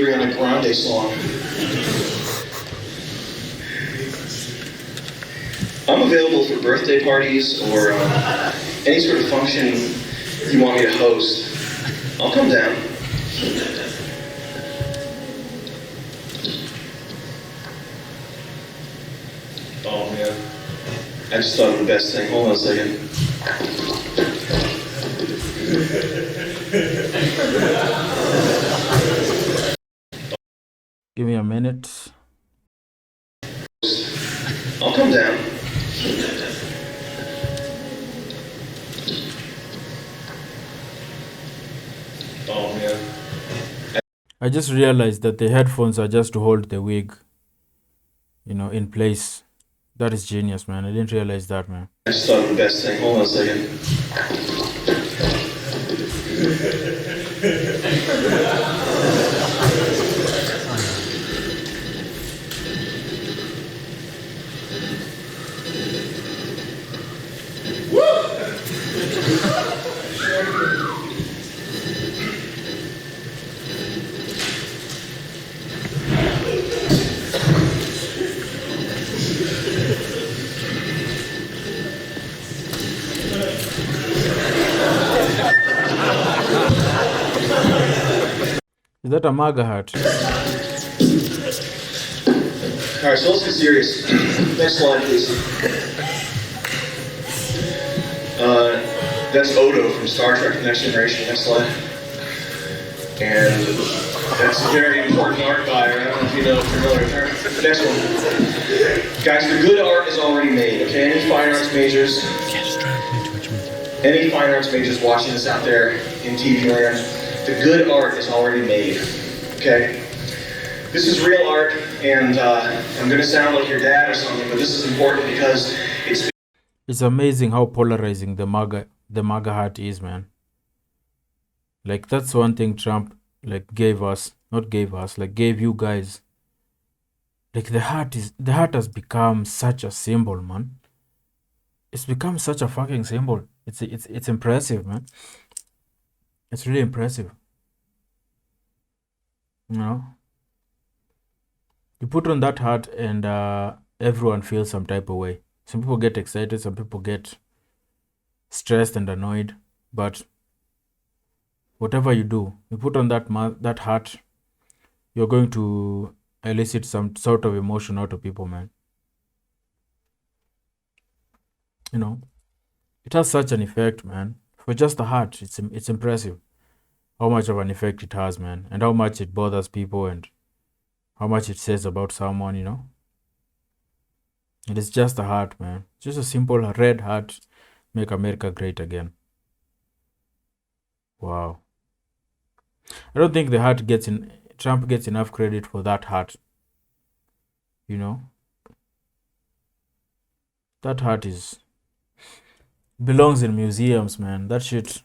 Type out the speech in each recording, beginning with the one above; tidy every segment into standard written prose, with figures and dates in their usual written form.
Ariana Grande song. I'm available for birthday parties or any sort of function you want me to host. I'll come down. Oh man, I just thought of the best thing. Hold on a second. Give me a minute. I'll come down. Oh man. I just realized that the headphones are just to hold the wig, in place. That is genius, man. I didn't realize that, man. I just thought of the best thing. Hold on a second. Is that a MAGA hat? Alright, so let's get serious. Next slide, please. That's Odo from Star Trek The Next Generation. Next slide. And that's a very important art buyer. I don't know if you know, familiar with her. Next one. Guys, the good art is already made, okay? Any fine arts majors watching this out there in TV land, the good art is already made, okay? This is real art, and I'm gonna sound like your dad or something, but this is important because It's amazing how polarizing the MAGA hat is, man. Like, that's one thing Trump gave you guys. Like, the hat has become such a symbol, man. It's become such a fucking symbol. It's impressive, man. It's really impressive. You put on that hat and everyone feels some type of way. Some people get excited, some people get stressed and annoyed, but whatever you do, you put on that hat, you're going to elicit some sort of emotion out of people, man. It has such an effect, man. For just the hat, it's impressive how much of an effect it has, man, and how much it bothers people and how much it says about someone, It is just a hat, man. Just a simple red hat, make America great again. Wow. I don't think Trump gets enough credit for that hat. That hat belongs in museums, man. That shit, it's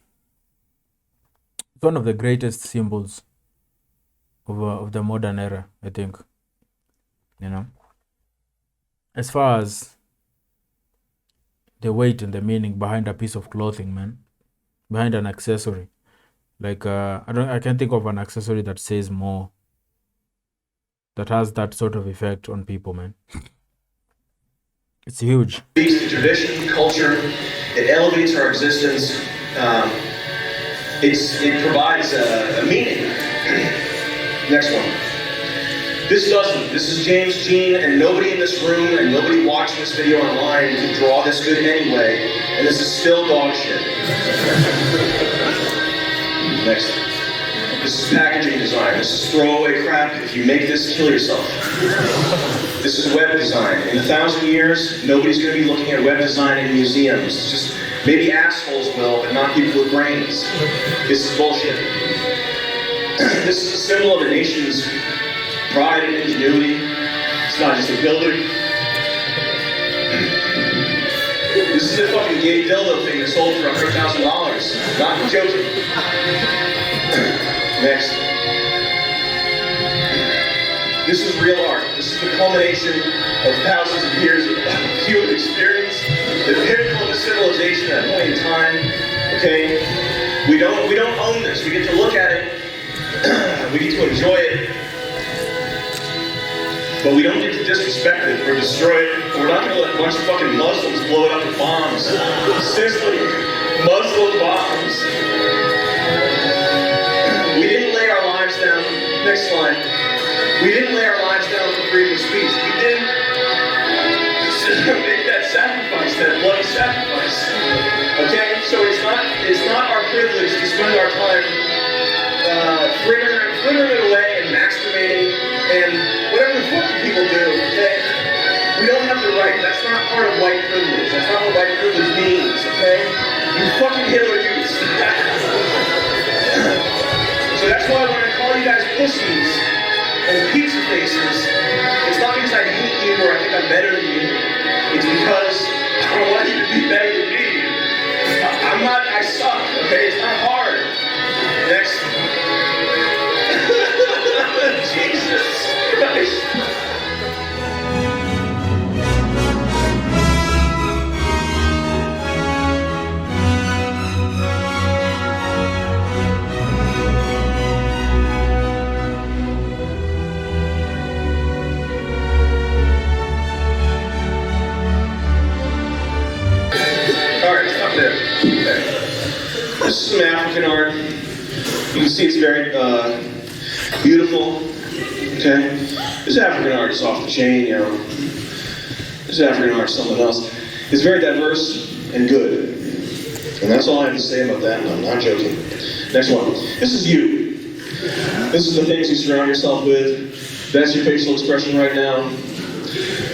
one of the greatest symbols of the modern era, I think. As far as the weight and the meaning behind a piece of clothing, man, behind an accessory. Like I can't think of an accessory that says more, that has that sort of effect on people, man. It's huge. The tradition, culture, it elevates our existence. It provides a meaning. Next one. This doesn't. This is James Jean, and nobody in this room and nobody watching this video online can draw this good anyway, and this is still dog shit. Next. This is packaging design. This is throwaway crap. If you make this, kill yourself. This is web design. In 1,000 years, nobody's going to be looking at web design in museums. It's just maybe assholes will, but not people with brains. This is bullshit. This is a symbol of a nation's pride and ingenuity. It's not just a building. This is a fucking gay dildo thing that sold for $100,000. Not joking. Next. This is real art. This is the culmination of thousands of years of human experience. The pinnacle of a civilization at a point in time. Okay? We don't own this. We get to look at it. We get to enjoy it. But we don't get to disrespect it or destroy it. We're not going to let a bunch of fucking Muslims blow it up with bombs. Seriously, Muslim bombs. We didn't lay our lives down. Next slide. We didn't lay our lives down for freedom of speech. We didn't make that sacrifice, that bloody sacrifice. Okay? So it's not our privilege to spend our time frittering it away and masturbating and whatever the fuck people do, okay? We don't have the right. That's not part of white privilege. That's not what white privilege means, okay? You fucking Hitler youths. So that's why when I call you guys pussies and pizza faces, it's not because I hate you or I think I'm better than you. It's because I don't want you to be better than me. I'm not, I suck, okay? It's not hard. Next. Jesus Christ. Alright, stop there. Okay. This is some African art. You can see it's very beautiful. Okay? This African art is off the chain, you know. This African art is something else. It's very diverse and good. And that's all I have to say about that, and I'm not joking. Next one. This is you. This is the things you surround yourself with. That's your facial expression right now.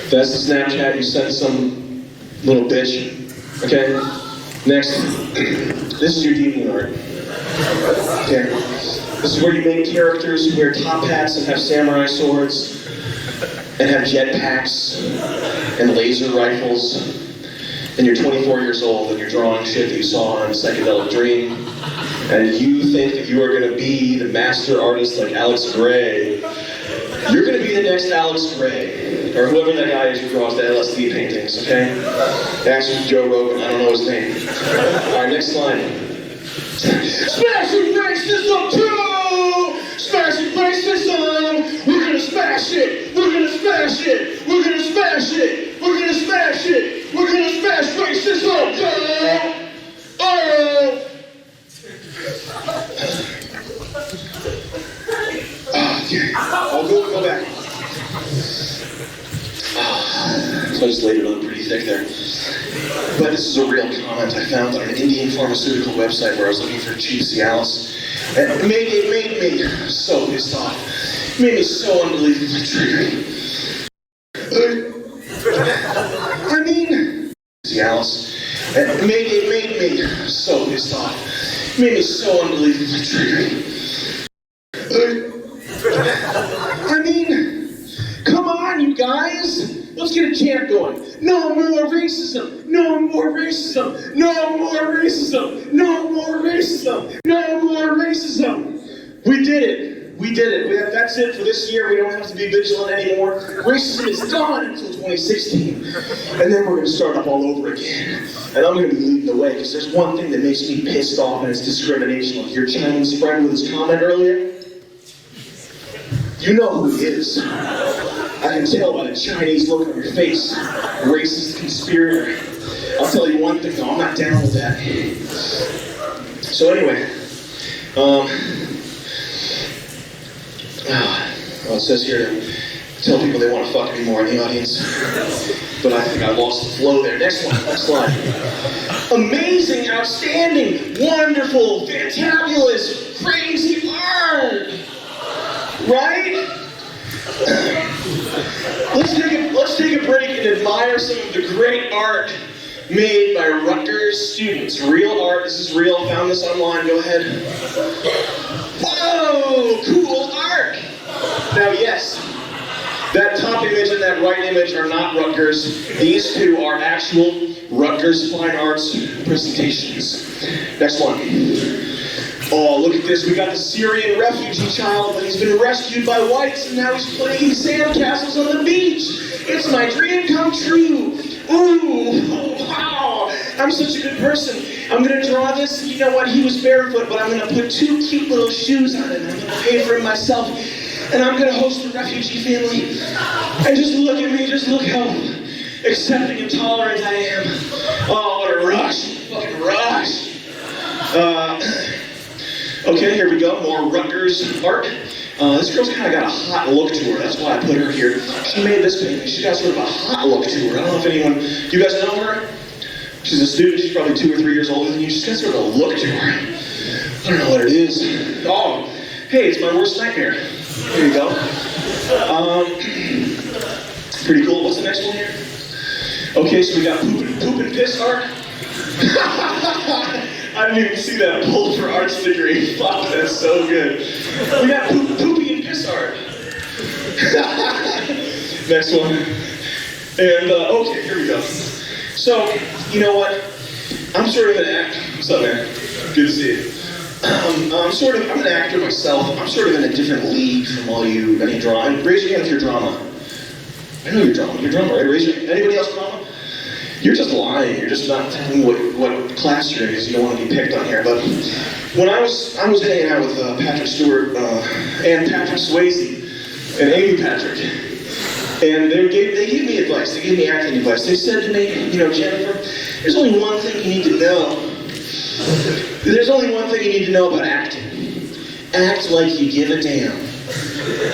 That's the Snapchat you sent some little bitch. Okay? Next. This is your deviant art. Okay? This is where you make characters who wear top hats and have samurai swords, and have jetpacks, and laser rifles, and you're 24 years old and you're drawing shit that you saw on a psychedelic dream, and you think that you are going to be the master artist like Alex Gray. You're going to be the next Alex Gray, or whoever that guy is who draws the LSD paintings, okay? That's Joe Rogan, I don't know his name. Alright, next slide. Smashing racism too! Smashing racism! We're gonna smash it! We're gonna smash it! We're gonna smash it! We're gonna smash it! We're gonna smash racism! Yeah! Oh! Okay. I'll go back. So I just laid it on pretty thick there. But this is a real comment I found on an Indian pharmaceutical website where I was looking for cheap Cialis. And it made me so pissed off. It made me so unbelievably triggered. I mean, Cialis. And it made me so pissed off. It made me so unbelievably triggered. I mean, come on, you guys. Let's get a chant going. No more racism. No more racism. No more racism. No more racism. No more racism. We did it. We did it. That's it for this year. We don't have to be vigilant anymore. Racism is gone until 2016. And then we're going to start up all over again. And I'm going to be leading the way because there's one thing that makes me pissed off, and it's discrimination. Like your Chinese friend with his comment earlier. You know who he is. I can tell by the Chinese look on your face. Racist conspirator. I'll tell you one thing though, I'm not down with that. So anyway, well, it says here to tell people they want to fuck me more in the audience. But I think I lost the flow there. Next one, next slide. Amazing, outstanding, wonderful, fantabulous, crazy art! Right? Let's take a break and admire some of the great art made by Rutgers students. Real art, this is real, found this online, go ahead. Whoa, cool art! Now yes, that top image and that right image are not Rutgers. These two are actual Rutgers Fine Arts presentations. Next one. Oh, look at this. We got the Syrian refugee child, but he's been rescued by whites, and now he's playing sandcastles on the beach. It's my dream come true. Ooh, wow. I'm such a good person. I'm going to draw this. You know what? He was barefoot, but I'm going to put two cute little shoes on him. I'm going to pay for him myself. and I'm gonna host a refugee family. And just look at me, just look how accepting and tolerant I am. Oh, what a rush, fucking rush. Okay, here we go, more Rutgers art. This girl's kind of got a hot look to her, that's why I put her here. She made this painting, she's got sort of a hot look to her. I don't know if anyone, you guys know her? She's a student, she's probably 2 or 3 years older than you. She's got sort of a look to her. I don't know what it is. Oh, hey, it's my worst nightmare. Here you go. Pretty cool, what's the next one here? Okay, so we got poop and piss art. I didn't even see that pulled for arts degree. Fuck, that's so good. We got poopy and piss art. Next one. And, okay, here we go. So, you know what? I'm sort of an actor. What's up, man? Good to see you. I'm an actor myself. I'm sort of in a different league from all you, any drama. Raise your hand if you're drama. I know you're drama. You're drama, right? Raise your hand. Anybody else drama? You're just lying. You're just not telling what class you're in because you don't want to be picked on here. But when I was hanging out with Patrick Stewart and Patrick Swayze and Amy Patrick, and they gave me advice. They gave me acting advice. They said to me, you know, Jennifer, there's only one thing you need to know. There's only one thing you need to know about acting. Act like you give a damn.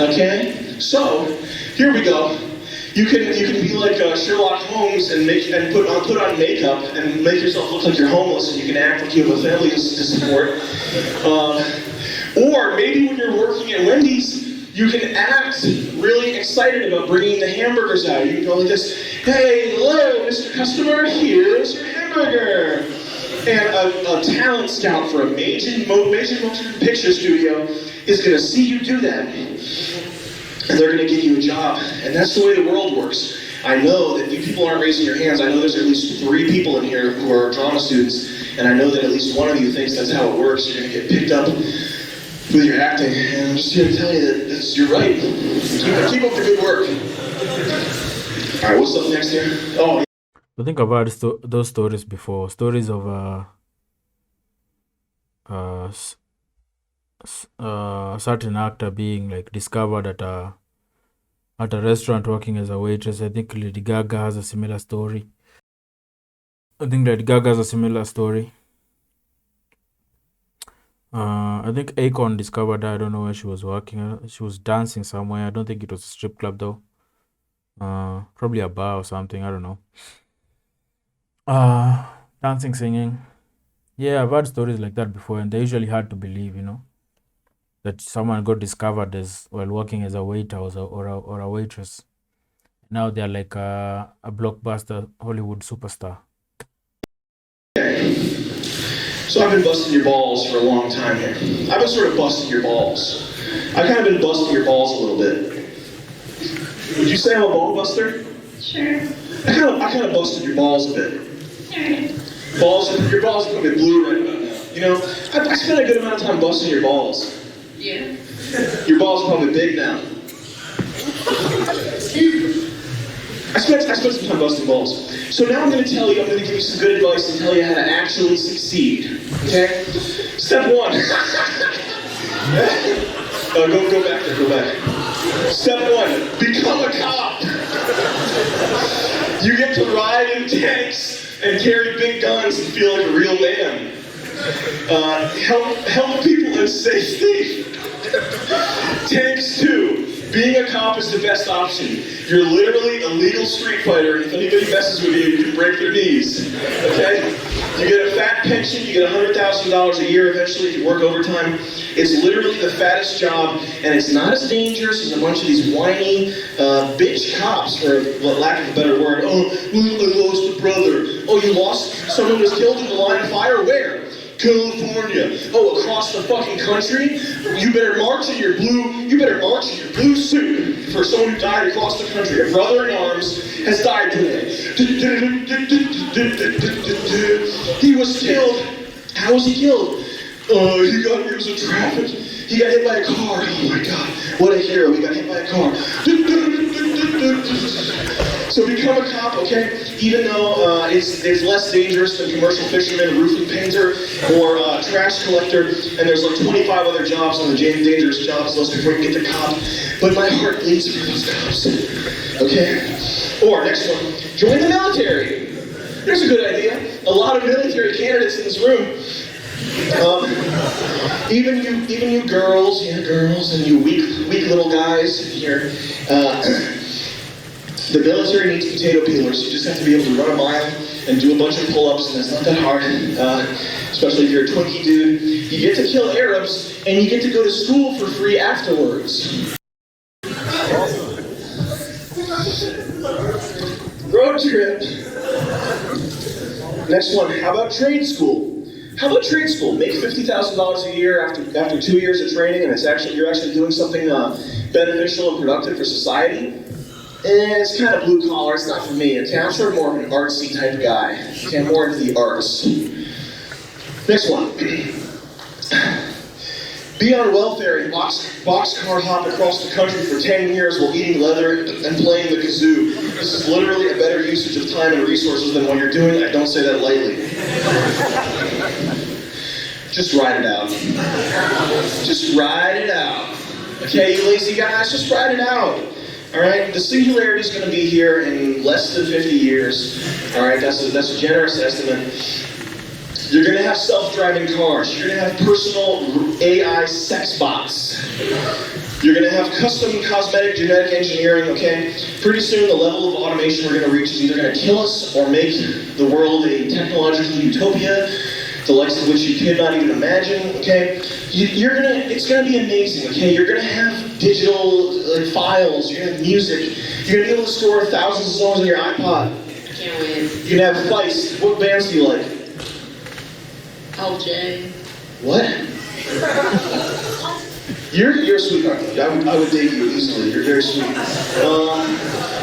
Okay? So here we go. You can be like Sherlock Holmes and put on makeup and make yourself look like you're homeless, and you can act like you have a family to support. Or maybe when you're working at Wendy's, you can act really excited about bringing the hamburgers out. You can go like this: "Hey, hello, Mr. Customer, here's your hamburger." And a talent scout for a major motion picture studio is going to see you do that. And they're going to give you a job. And that's the way the world works. I know that you people aren't raising your hands. I know there's at least 3 people in here who are drama students. And I know that at least one of you thinks that's how it works. You're going to get picked up with your acting. And I'm just here to tell you that you're right. Keep up the good work. All right, what's up next here? Oh, I think I've heard those stories before. Stories of certain actor being like discovered at a restaurant working as a waitress. I think Lady Gaga has a similar story. I think think Akon discovered her. I don't know where she was working. She was dancing somewhere. I don't think it was a strip club though. Probably a bar or something. I don't know. Dancing, singing. Yeah, I've heard stories like that before, and they're usually hard to believe, you know, that someone got discovered as while working as a waiter or a waitress. Now they're like a blockbuster Hollywood superstar. So I've been busting your balls for a long time here. I've been sort of busting your balls. I've kind of been busting your balls a little bit. Would you say I'm a ball buster? Sure. I kind of busted your balls a bit. Your balls are probably blue right about now. You know, I spent a good amount of time busting your balls. Yeah. Your balls are probably big now. I spent some time busting balls. So now I'm going to give you some good advice and tell you how to actually succeed. Okay? Step 1. Go back. Step 1, become a cop. You get to ride in tanks and carry big guns and feel like a real man. Help people in safety. Tanks 2. Being a cop is the best option. You're literally a legal street fighter, and if anybody messes with you, you can break their knees. Okay? You get a fat pension, you get $100,000 a year eventually if you work overtime. It's literally the fattest job, and it's not as dangerous as a bunch of these whiny bitch cops, for lack of a better word. Oh, I lost a brother. Oh, you lost? Someone was killed in the line of fire? Where? California. Oh, across the fucking country? You better march in your blue suit for someone who died across the country. A brother in arms has died today. He was killed. How was he killed? He was in traffic. He got hit by a car. Oh my God, what a hero. He got hit by a car. So become a cop, okay? Even though it's less dangerous than commercial fisherman, roofing painter, or trash collector, and there's like 25 other jobs on the dangerous jobs list before you get the cop. But my heart bleeds for those cops. Okay? Or, next one, join the military. Here's a good idea. A lot of military candidates in this room. Even you girls, and you weak little guys here. The military needs potato peelers. You just have to be able to run a mile and do a bunch of pull-ups, and that's not that hard. Especially if you're a Twinkie dude. You get to kill Arabs, and you get to go to school for free afterwards. Road trip. Next one, how about trade school? How about trade school? Make $50,000 a year after 2 years of training, and you're actually doing something beneficial and productive for society. And it's kind of blue collar. It's not for me. Okay, I'm sort of more of an artsy type guy. Okay, I'm more into the arts. Next one. Be on welfare and boxcar hop across the country for 10 years while eating leather and playing the kazoo. This is literally a better usage of time and resources than what you're doing. I don't say that lightly. Just ride it out. Just ride it out. Okay, you lazy guys, just ride it out. Alright, the singularity is going to be here in less than 50 years. Alright, that's a generous estimate. You're going to have self-driving cars. You're going to have personal AI sex bots. You're going to have custom cosmetic genetic engineering, okay? Pretty soon the level of automation we're going to reach is either going to kill us or make the world a technological utopia, the likes of which you could not even imagine, okay? It's going to be amazing, okay? You're going to have digital files, you're going to have music, you're going to be able to store thousands of songs on your iPod. Can't wait. You're going to have Feist. What bands do you like? LJ. What? You're a sweetheart. I would date you easily. You're very sweet.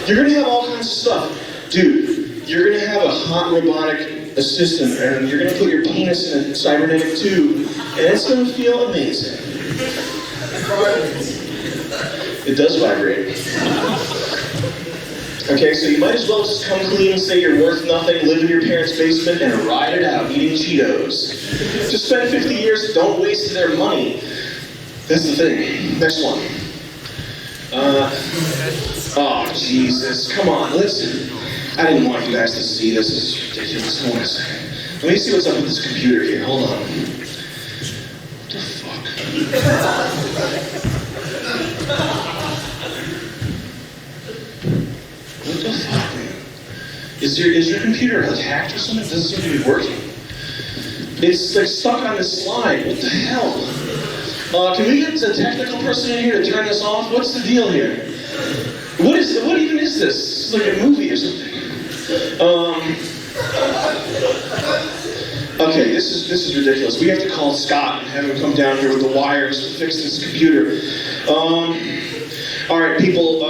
You're going to have all kinds of stuff. Dude, you're going to have a hot robotic assistant, and you're going to put your penis in a cybernetic tube, and it's going to feel amazing. It does vibrate. Okay, so you might as well just come clean and say you're worth nothing, live in your parents' basement, and ride it out eating Cheetos. Just spend 50 years, don't waste their money. That's the thing. Next one. Oh, Jesus. Come on, listen. I didn't want you guys to see this. This is ridiculous. Hold on a second. Let me see what's up with this computer here. Hold on. What the fuck? What the fuck, man? Is your computer like hacked or something? It doesn't seem to be working. It's like stuck on this slide. What the hell? Can we get a technical person in here to turn this off? What's the deal here? What even is this? This is like a movie or something. Okay, this is ridiculous. We have to call Scott and have him come down here with the wires to fix this computer. All right, people,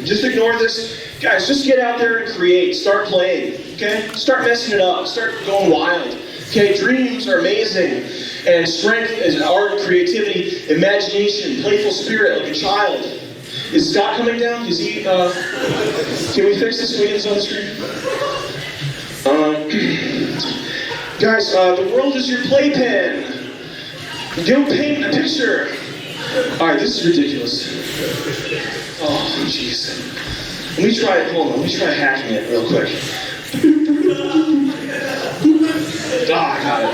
just ignore this. Guys, just get out there and create. Start playing, okay? Start messing it up. Start going wild. Okay, dreams are amazing. And strength is art, creativity, imagination, playful spirit, like a child. Is Scott coming down? Is he, can we fix this? Can we get this on the screen? Guys, the world is your playpen. Go paint a picture. Alright, this is ridiculous. Oh, jeez. Let me try hacking it real quick. Ah, I got it.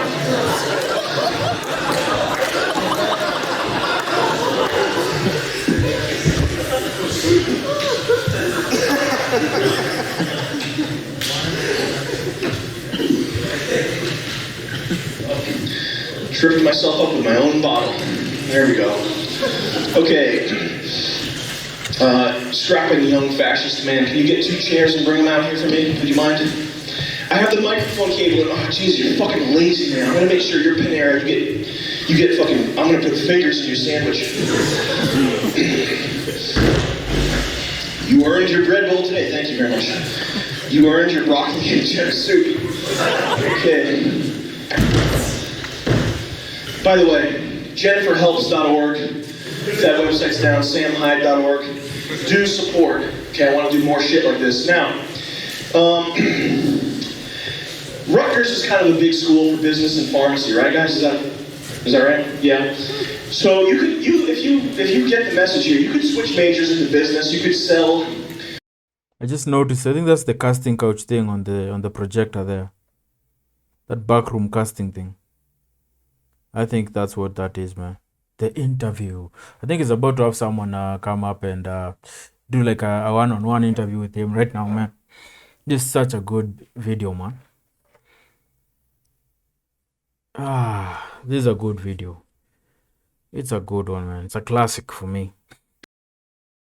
Tripped myself up with my own bottle. There we go. Okay. Strapping young fascist man, can you get 2 chairs and bring them out here for me? Would you mind? I have the microphone cable and, oh jeez, you're fucking lazy, man. I'm gonna make sure you're Panera, you get fucking, I'm gonna put fingers in your sandwich. You earned your bread bowl today, thank you very much. You earned your broccoli and cheddar soup. Okay. By the way, jenniferhelps.org, that website's down, samhyde.org. Do support. Okay, I want to do more shit like this. Now, Rutgers is kind of a big school for business and pharmacy, right, guys? Is that right? Yeah. So if you get the message here, you could switch majors into business. You could sell. I just noticed. I think that's the casting couch thing on the projector there. That backroom casting thing. I think that's what that is, man. The interview. I think it's about to have someone come up and do like a one-on-one interview with him right now, man. This is such a good video, man. This is a good video. It's a good one, man. It's a classic for me.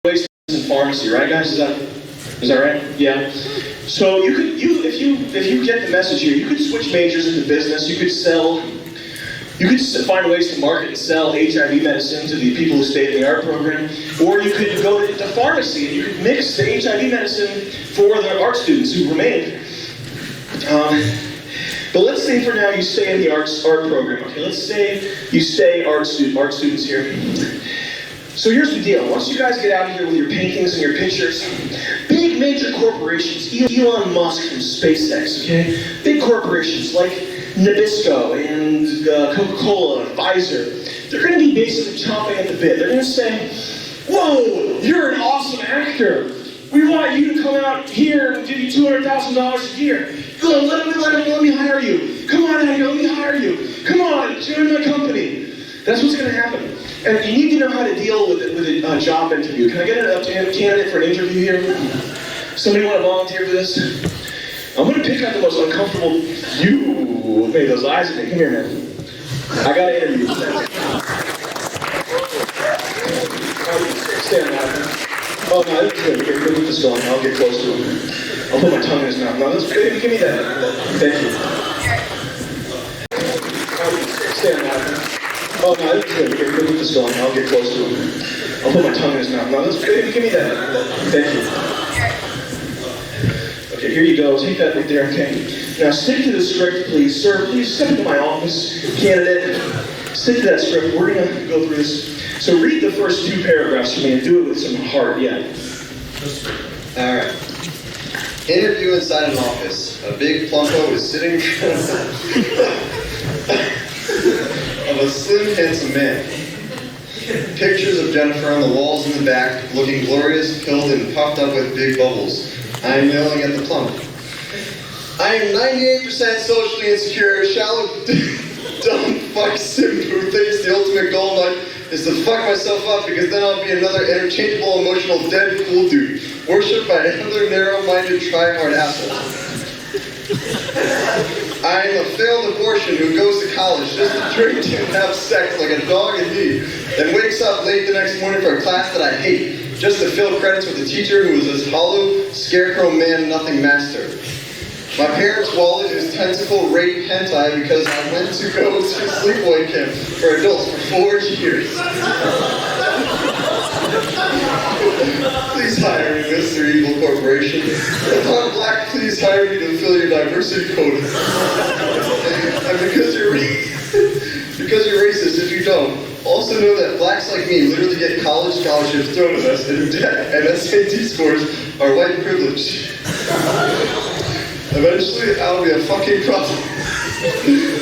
In pharmacy, right, guys? Is that right? Yeah. So if you get the message here, you could switch majors into business. You could sell. You could find ways to market and sell HIV medicine to the people who stay in the art program, or you could go into pharmacy and you could mix the HIV medicine for the art students who remain. But let's say for now you stay in the art program. Okay, let's say you stay art students here. So here's the deal. Once you guys get out of here with your paintings and your pictures, big major corporations, Elon Musk from SpaceX, okay? Big corporations like Nabisco and Coca-Cola and Pfizer, they're going to be basically chomping at the bit. They're going to say, whoa, you're an awesome actor. We want you to come out here and give you $200,000 a year. Go, let me hire you. Come on out here, let me hire you. Come on, join my company. That's what's going to happen. And you need to know how to deal with a job interview. Can I get a candidate for an interview here? Somebody want to volunteer for this? I'm going to pick out the most uncomfortable. You made those eyes at me. Come here, man. I got to interview you. Stand out. Oh, no, that's good. Here, move this going. I'll get close to him. I'll put my tongue in his mouth. No, that's good. Give me that. Thank you. Stand out. Oh, no, that's good. Here, move this going. I'll get close to him. I'll put my tongue in his mouth. No, that's good. Give me that. Thank you. Okay, here you go. Take that right there, okay? Now stick to the script, please. Sir, please step into my office. Candidate, stick to that script. We're going to go through this. So read the first two paragraphs for me and do it with some heart, yeah. All right. Interview inside an office. A big plumpo is sitting in front of a slim, handsome man. Pictures of Jennifer on the walls in the back, looking glorious, filled and puffed up with big bubbles. I am yelling at the plump. I am 98% socially insecure, shallow, dumb fuck simp who thinks the ultimate goal in life is to fuck myself up because then I'll be another interchangeable, emotional, dead, cool dude, worshipped by another narrow-minded, try-hard asshole. I am a failed abortion who goes to college just to drink and have sex like a dog in need, then wakes up late the next morning for a class that I hate, just to fill credits with a teacher who is this hollow, scarecrow man, nothing master. My parents' wallet is tentacle rape hentai because I went to go to sleepaway camp for adults for 4 years. Please hire me, Mr. Evil Corporation. If I'm black, please hire me to fill your diversity quota. And because you're racist if you don't, also know that blacks like me literally get college scholarships thrown at us in debt, and SAT scores are white privilege. Eventually, I'll be a fucking problem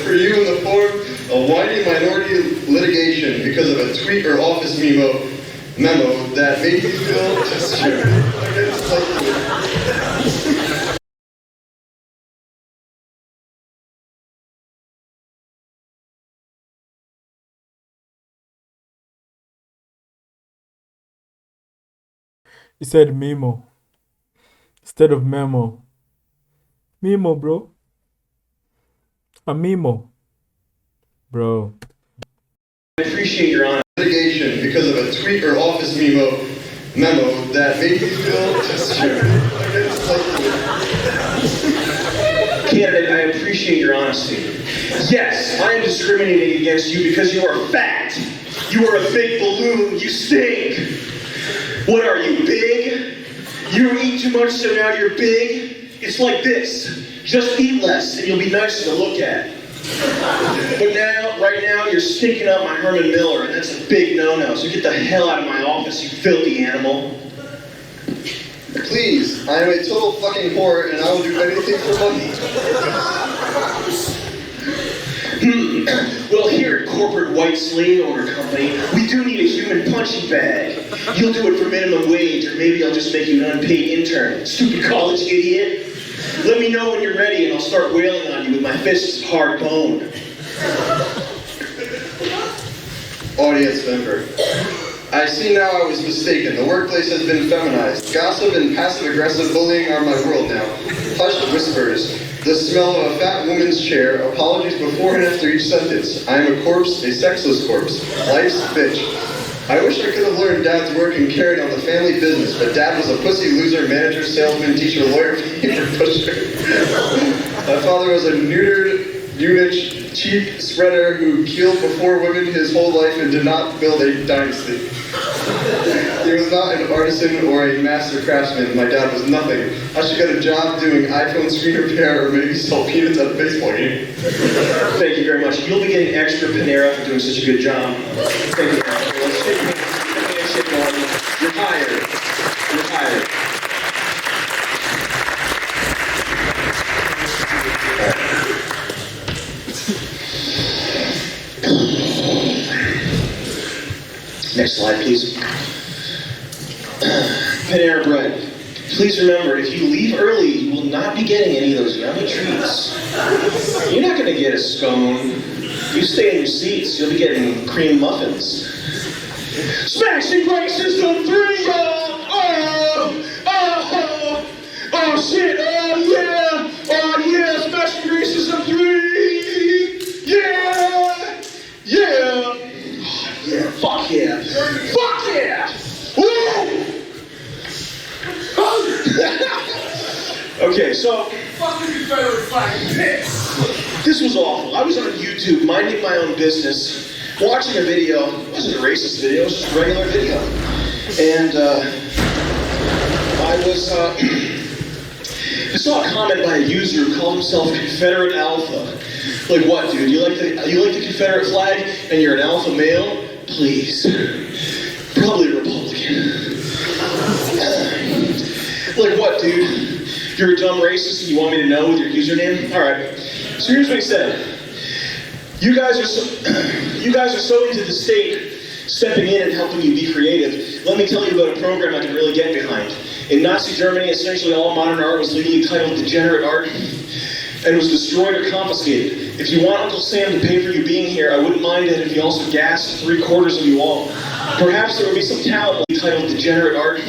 for you in the form of whiny minority litigation because of a tweet or office memo that made me feel just sure. He said memo instead of memo. Memo, bro. A memo. Bro. I appreciate your honor. Litigation because of a tweet or office memo that made me feel just sure. Candidate, I appreciate your honesty. Yes, I am discriminating against you because you are fat. You are a big balloon. You stink. What are you, big? You eat too much, so now you're big? It's like this. Just eat less and you'll be nicer to look at. But now, right now, you're stinking up my Herman Miller, and that's a big no-no. So get the hell out of my office, you filthy animal. Please, I am a total fucking whore, and I will do anything for money. Well, here at Corporate White Slave Owner Company, we do need a human punching bag. You'll do it for minimum wage, or maybe I'll just make you an unpaid intern. Stupid college idiot. Let me know when you're ready, and I'll start wailing on you with my fists of hard bone. Audience member. I see now I was mistaken. The workplace has been feminized. Gossip and passive-aggressive bullying are my world now. Hushed whispers. The smell of a fat woman's chair. Apologies before and after each sentence. I am a corpse, a sexless corpse. Life's bitch. I wish I could have learned Dad's work and carried on the family business, but Dad was a pussy loser, manager, salesman, teacher, lawyer, paper pusher. My father was a neutered, eunuch, cheap spreader who keeled before women his whole life and did not build a dynasty. He was not an artisan or a master craftsman. My dad was nothing. I should get a job doing iPhone screen repair or maybe sell peanuts at a baseball game. Thank you very much. You'll be getting extra Panera for doing such a good job. Thank you. Let's take a handshake on. You're hired. You're hired. Next slide, please. Panera Bread. Please remember, if you leave early, you will not be getting any of those yummy treats. You're not going to get a scone. You stay in your seats, you'll be getting cream muffins. Smashing racism 3, y'all! Oh, shit! Oh, yeah! Smashing racism 3! Yeah! Yeah! Fuck yeah! Fuck yeah! Woo! Okay, so this was awful. I was on YouTube minding my own business, watching a video. It wasn't a racist video, it was just a regular video. And I saw a comment by a user who called himself Confederate Alpha. Like, what, dude? You like the Confederate flag and you're an alpha male? Please. Probably a Republican. Like, what, dude? You're a dumb racist and you want me to know with your username? Alright. So here's what he said. You guys are so into the state stepping in and helping you be creative. Let me tell you about a program I can really get behind. In Nazi Germany, essentially all modern art was legally titled degenerate art and was destroyed or confiscated. If you want Uncle Sam to pay for you being here, I wouldn't mind it if he also gassed 3/4 of you all. Perhaps there would be some talent titled degenerate art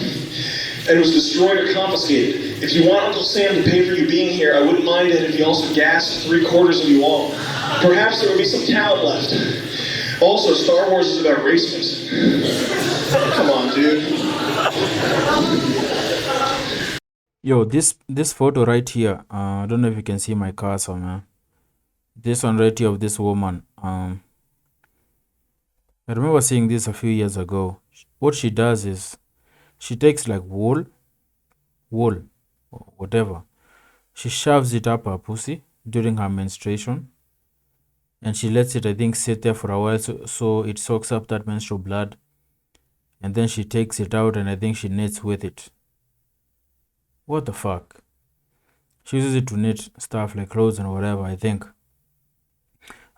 and was destroyed or confiscated. If you want Uncle Sam to pay for you being here, I wouldn't mind it if he also gassed 3/4 of you all. Perhaps there would be some talent left. Also, Star Wars is about race mixing. Come on, dude. Yo, this photo right here, I don't know if you can see my cursor, man. This one right here of this woman, I remember seeing this a few years ago. What she does is, she takes like wool, or whatever. She shoves it up her pussy during her menstruation. And she lets it, I think, sit there for a while so it soaks up that menstrual blood. And then she takes it out and I think she knits with it. What the fuck? She uses it to knit stuff like clothes and whatever, I think.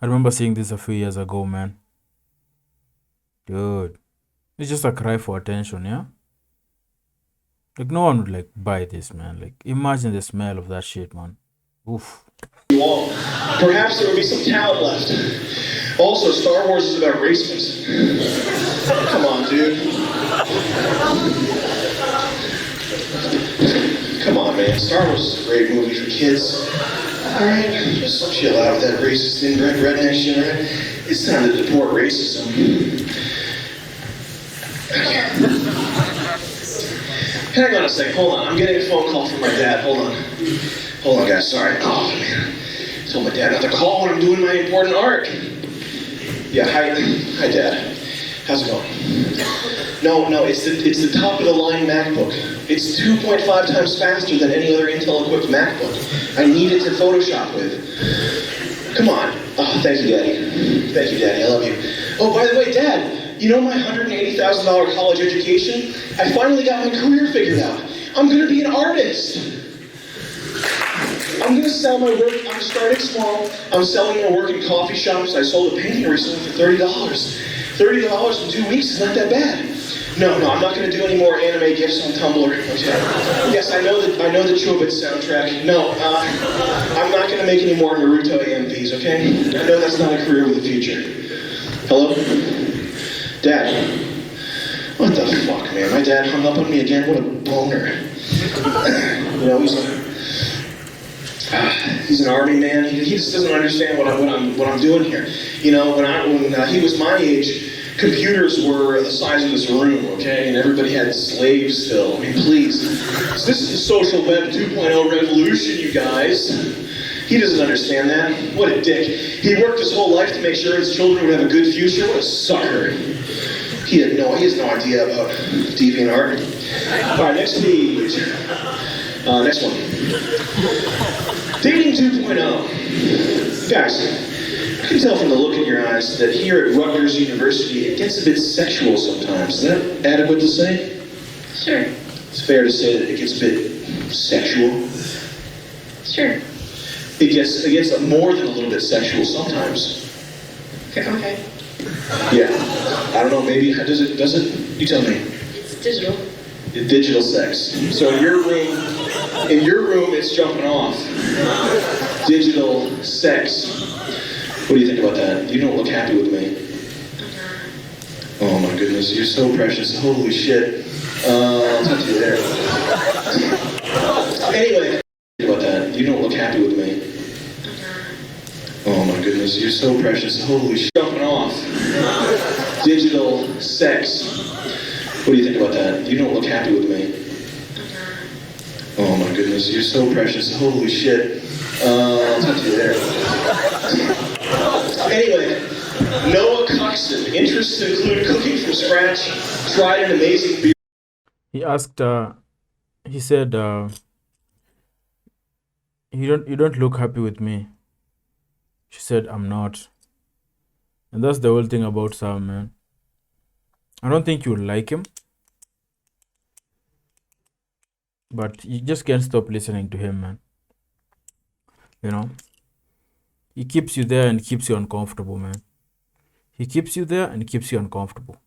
I remember seeing this a few years ago, man. Dude. It's just a cry for attention, yeah? Like, no one would, like, buy this, man. Like, imagine the smell of that shit, man. Oof. Wall. Perhaps there would be some talent left. Also, Star Wars is about race mixing. Come on, dude. Come on, man. Star Wars is a great movie for kids. Alright, just chill out with that racist inbred redneck shit, alright? It's time to deport racism. Hang on a second, hold on. I'm getting a phone call from my dad. Hold on, guys. Sorry. Oh, man. I told my dad not to call when I'm doing my important art. Yeah, hi, Dad. How's it going? No, it's the top of the line MacBook. It's 2.5 times faster than any other Intel-equipped MacBook. I need it to Photoshop with. Come on. Oh, thank you, Daddy. Thank you, Daddy. I love you. Oh, by the way, Dad, you know my $180,000 college education? I finally got my career figured out. I'm gonna be an artist. I'm gonna sell my work. I'm starting small. I'm selling my work in coffee shops. I sold a painting recently for $30. $30 in 2 weeks is not that bad. No, I'm not gonna do any more anime gifs on Tumblr. Okay. Yes, I know the Chobit soundtrack. No, I'm not gonna make any more Naruto AMVs. Okay. I know that's not a career with a future. Hello, Dad. What the fuck, man? My dad hung up on me again. What a boner. You know, he's an army man. He just doesn't understand what I'm doing here. You know, when he was my age, computers were the size of this room, okay, and everybody had slaves still. I mean, please. So this is the social web 2.0 revolution, you guys. He doesn't understand that. What a dick. He worked his whole life to make sure his children would have a good future. What a sucker. He has no idea about DeviantArt. All right, next page. Next one. Dating 2.0. Guys, I can tell from the look in your eyes that here at Rutgers University, it gets a bit sexual sometimes. Is that adequate to say? Sure. It's fair to say that it gets a bit sexual. Sure. It gets more than a little bit sexual sometimes. Okay. Yeah. I don't know, maybe, does it? You tell me. It's digital. Digital sex. So in your room, it's jumping off. Digital sex. What do you think about that? You don't look happy with me. Oh my goodness, you're so precious. Holy shit. I'll talk to you there. Anyway, about that. You don't look happy with me. Oh my goodness, you're so precious. Holy shit. Jumping off. Digital sex. What do you think about that? You don't look happy with me. Oh my goodness, you're so precious. Holy shit. I'll talk to you there. Anyway, Noah Coxon. Interests include cooking from scratch, tried an amazing beer. He asked, he said, you don't look happy with me. She said, I'm not. And that's the whole thing about Sam, man. I don't think you like him, but you just can't stop listening to him, man. You know, he keeps you there and keeps you uncomfortable, man. He keeps you there and keeps you uncomfortable.